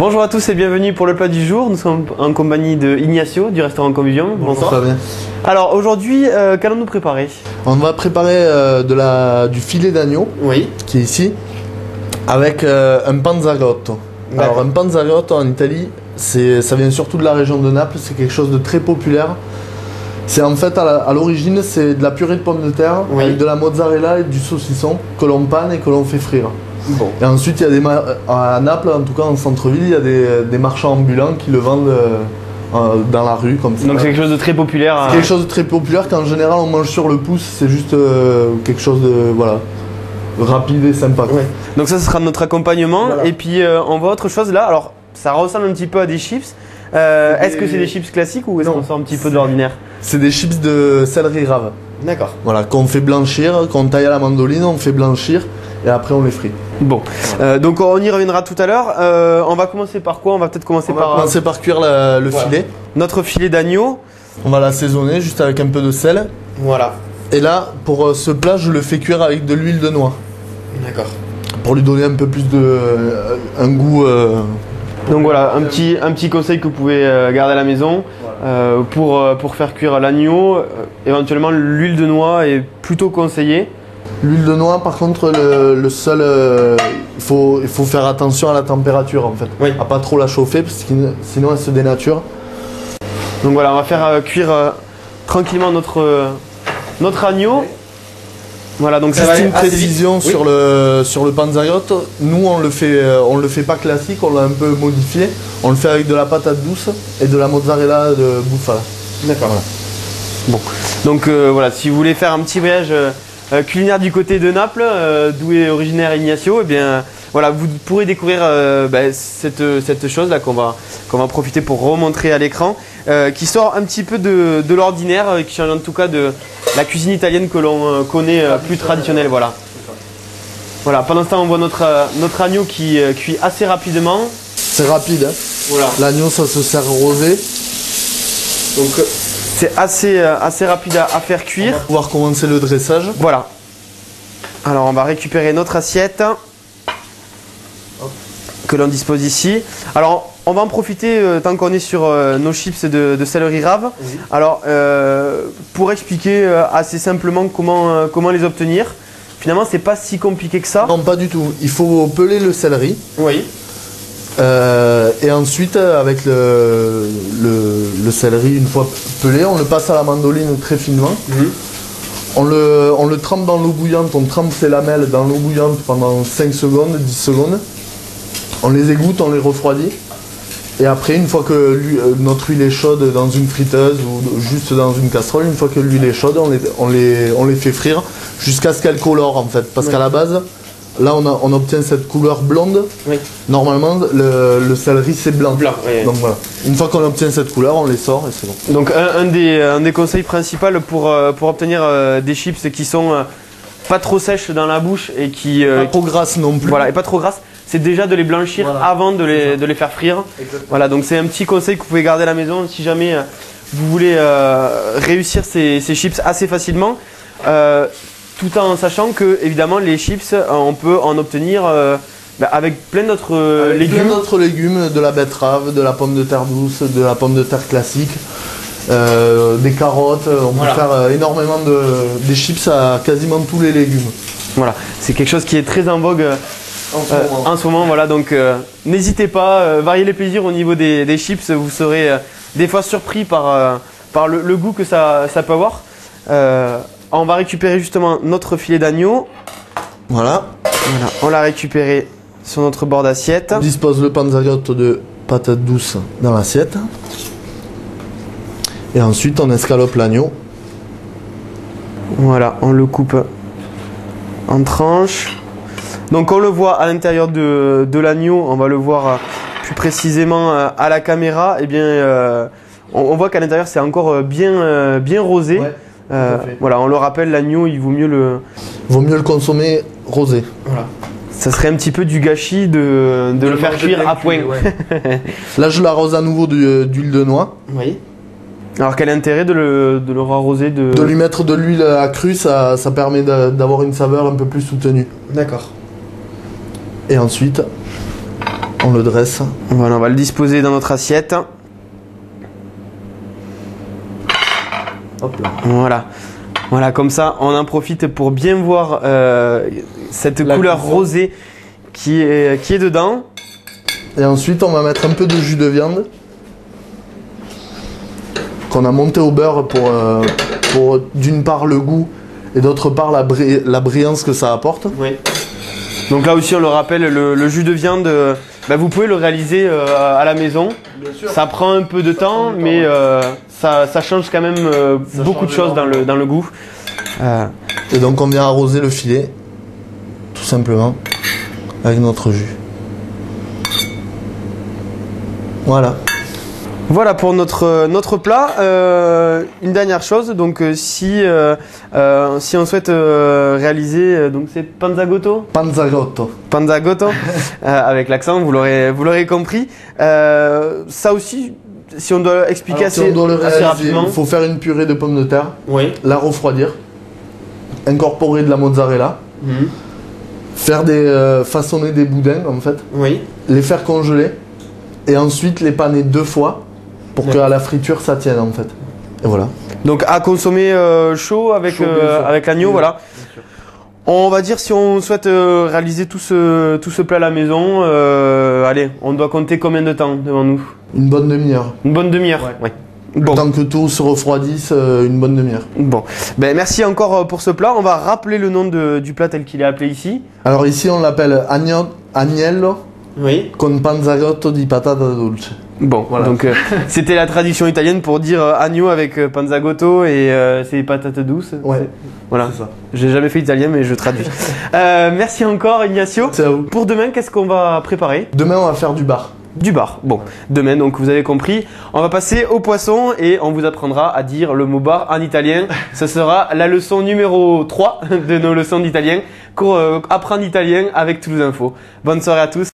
Bonjour à tous et bienvenue pour le plat du jour. Nous sommes en compagnie de Ignacio du restaurant Convivium. Bonsoir. Bonsoir. Alors aujourd'hui, qu'allons-nous préparer? On va préparer du filet d'agneau, qui est ici, avec un panzagotto. Alors un panzagotto en Italie, ça vient surtout de la région de Naples, c'est quelque chose de très populaire. C'est en fait à l'origine, c'est de la purée de pommes de terre avec de la mozzarella et du saucisson que l'on panne et que l'on fait frire. Bon. Et ensuite, il y a à Naples, en tout cas en centre-ville, il y a des marchands ambulants qui le vendent dans la rue comme ça. Donc c'est quelque chose de très populaire. C'est quelque chose de très populaire qu'en général on mange sur le pouce, c'est juste quelque chose de rapide et sympa. Donc ça, ce sera notre accompagnement. Et puis on voit autre chose là. Alors ça ressemble un petit peu à des chips. Est-ce que c'est des chips classiques ou est-ce qu'on sort un petit peu de l'ordinaire? C'est des chips de céleri rave. D'accord. Voilà, qu'on fait blanchir, qu'on taille à la mandoline, on fait blanchir et après on les frit. Bon, donc on y reviendra tout à l'heure. On va commencer par quoi? On va peut-être commencer par cuire le filet. Notre filet d'agneau. On va l'assaisonner juste avec un peu de sel. Voilà. Et là, pour ce plat, je le fais cuire avec de l'huile de noix. D'accord. Pour lui donner un peu plus un goût. Donc voilà, un petit conseil que vous pouvez garder à la maison pour faire cuire l'agneau. Éventuellement, l'huile de noix est plutôt conseillée. L'huile de noix, par contre, il faut faire attention à la température en fait. À pas trop la chauffer parce que sinon elle se dénature. Donc voilà, on va faire cuire tranquillement notre agneau. Voilà, donc c'est une précision sur le panzagotto. Nous on le fait pas classique, on l'a un peu modifié. On le fait avec de la patate douce et de la mozzarella de bufala. D'accord. Voilà. Bon, donc voilà, si vous voulez faire un petit voyage culinaire du côté de Naples, d'où est originaire Ignacio, et bien voilà, vous pourrez découvrir cette chose là qu'on va profiter pour remontrer à l'écran, qui sort un petit peu de l'ordinaire, qui change en tout cas de la cuisine italienne que l'on connaît plus traditionnelle. Voilà. Voilà. Pendant ce temps, on voit notre agneau qui cuit assez rapidement. C'est rapide. Hein. Voilà. L'agneau, ça se sert rosé. Donc c'est assez rapide à faire cuire. On va pouvoir commencer le dressage. Voilà. Alors on va récupérer notre assiette que l'on dispose ici. Alors on va en profiter tant qu'on est sur nos chips de céleri rave. Alors pour expliquer assez simplement comment les obtenir. Finalement c'est pas si compliqué que ça. Non, pas du tout. Il faut peler le céleri. Oui. Et ensuite, avec le céleri, une fois pelé, on le passe à la mandoline très finement. On le trempe dans l'eau bouillante, on trempe ses lamelles dans l'eau bouillante pendant 5 secondes, 10 secondes. On les égoutte, on les refroidit. Et après, une fois que notre huile est chaude dans une friteuse ou juste dans une casserole, une fois que l'huile est chaude, on les fait frire jusqu'à ce qu'elle colore en fait. Parce qu'à la base, là, on obtient cette couleur blonde. Normalement, le céleri, c'est blanc. Donc voilà. Une fois qu'on obtient cette couleur, on les sort et c'est bon. Donc un des conseils principaux pour obtenir des chips qui sont pas trop sèches dans la bouche et qui pas trop grasses non plus. Voilà, et pas trop grasses, c'est déjà de les blanchir avant de les faire frire. Exactement. Voilà, donc c'est un petit conseil que vous pouvez garder à la maison si jamais vous voulez réussir ces chips assez facilement. Tout en sachant que évidemment les chips, on peut en obtenir avec plein d'autres légumes. Plein d'autres légumes, de la betterave, de la pomme de terre douce, de la pomme de terre classique, des carottes. On peut faire énormément des chips à quasiment tous les légumes. Voilà, c'est quelque chose qui est très en vogue en ce moment. Voilà, donc n'hésitez pas, variez les plaisirs au niveau des chips. Vous serez des fois surpris par le goût que ça peut avoir. On va récupérer justement notre filet d'agneau. Voilà, on l'a récupéré sur notre bord d'assiette. On dispose le panzagotto de patates douces dans l'assiette. Et ensuite on escalope l'agneau. Voilà, on le coupe en tranches. Donc on le voit à l'intérieur de l'agneau, on va le voir plus précisément à la caméra. Et bien, on voit qu'à l'intérieur c'est encore bien rosé. Voilà, on le rappelle, l'agneau, il vaut mieux le consommer rosé. Voilà. Ça serait un petit peu du gâchis de le faire cuire à point. Là, je l'arrose à nouveau d'huile de noix. Oui. Alors quel est l'intérêt de le rarroser de lui mettre de l'huile accrue, ça permet d'avoir une saveur un peu plus soutenue. D'accord. Et ensuite, On le dresse. Voilà, on va le disposer dans notre assiette. Hop là. Voilà. Voilà, comme ça, on en profite pour bien voir cette couleur rosée qui est dedans. Et ensuite, on va mettre un peu de jus de viande qu'on a monté au beurre pour d'une part le goût et d'autre part la brillance que ça apporte. Oui. Donc là aussi, on le rappelle, le jus de viande, vous pouvez le réaliser à la maison. Bien sûr. Ça prend un peu de temps, mais ça change quand même beaucoup de choses dans le goût. Et donc on vient arroser le filet, tout simplement, avec notre jus. Voilà. Voilà pour notre plat. Une dernière chose, donc si on souhaite réaliser, donc c'est panzagotto. Panzagotto. Avec l'accent, vous l'aurez compris. Ça aussi, si on doit expliquer Alors, si on doit le assez réaliser, rapidement. il faut faire une purée de pommes de terre, Oui. la refroidir, incorporer de la mozzarella, faire façonner des boudins en fait, Oui. les faire congeler et ensuite les paner 2 fois pour qu'à la friture ça tienne en fait. Et voilà. Donc à consommer chaud avec l'agneau, Oui. voilà. On va dire si on souhaite réaliser tout ce plat à la maison, allez, on doit compter combien de temps devant nous? Une bonne demi-heure. Une bonne demi-heure. Ouais. Bon. Tant que tout se refroidisse, une bonne demi-heure. Bon. Ben merci encore pour ce plat. On va rappeler le nom du plat tel qu'il est appelé ici. Alors ici on l'appelle agnello Oui. con panzagotto di patata dolce. Bon, voilà. Donc c'était la traduction italienne pour dire agneau avec panzagotto et c'est patates douces. Ouais. Voilà. C'est ça. J'ai jamais fait italien mais je traduis. Merci encore Ignacio. C'est à vous. Pour demain, qu'est-ce qu'on va préparer? Demain on va faire du bar. Du bar. Bon, demain, donc vous avez compris, on va passer au poisson et on vous apprendra à dire le mot bar en italien. Ce sera la leçon numéro 3 de nos leçons d'italien. Apprendre italien avec Toulouse Info. Bonne soirée à tous.